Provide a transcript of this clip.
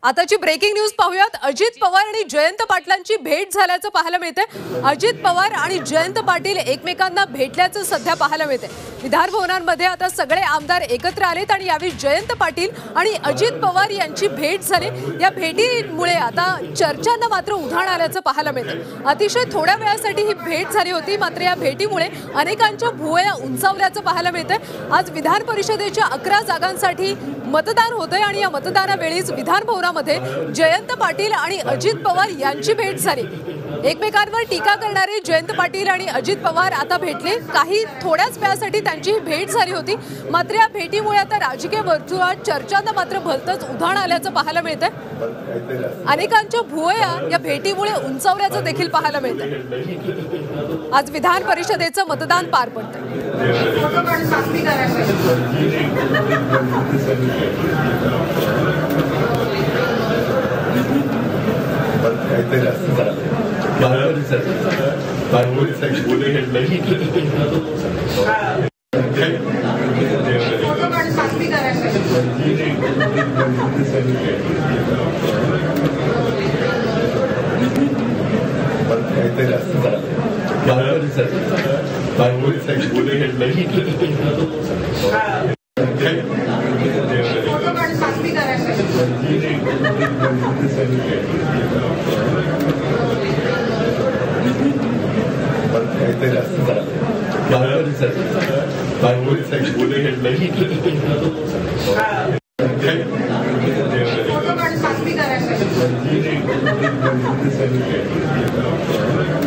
आताची breaking news पाहूयात। अजित पवार आणि जयंत पाटलांची भेट झाल्याचं पाहायला मिळते। अजित पवार आणि जयंत पाटील एकमेकांना भेटल्याचं सध्या पाहायला मिळते। विधान भवनांमध्ये आता सगळे आमदार एकत्र आलेत आणि यावेळी जयंत पाटील आणि अजित पवार यांची भेट झाली। या भेटीमुळे आता चर्चांना मात्र उधाण आल्याचं पाहायला मिळते। अतिशय थोड्या वेळासाठी ही भेट झाली होती, मात्र या भेटीमुळे अनेकांच्या भुवया उंचावल्याचं पाहायला मिळते। आज विधान परिषदेच्या 11 जागांसाठी मतदान होतंय आणि या मतदानावेळीच विधान भवनामध्ये जयंत पाटील आणि अजित पवार यांची भेट झाली। एकमेकांवर टीका करणारे जयंत पाटील आणि अजित पवार आता भेटले। काही थोड्याच वेळासाठी त्यांची भेट झाली होती, मात्र या भेटीमुळे आता राजकीय वर्तुळात चर्चांना मात्र भलतंच उधाण आल्याचं पाहायला मिळतंय। अनेकांच्या भुवया या भेटीमुळे उंचावल्याचं देखील पाहायला मिळतंय। आज विधान परिषदेचं मतदान पार पडतंय। Thank you.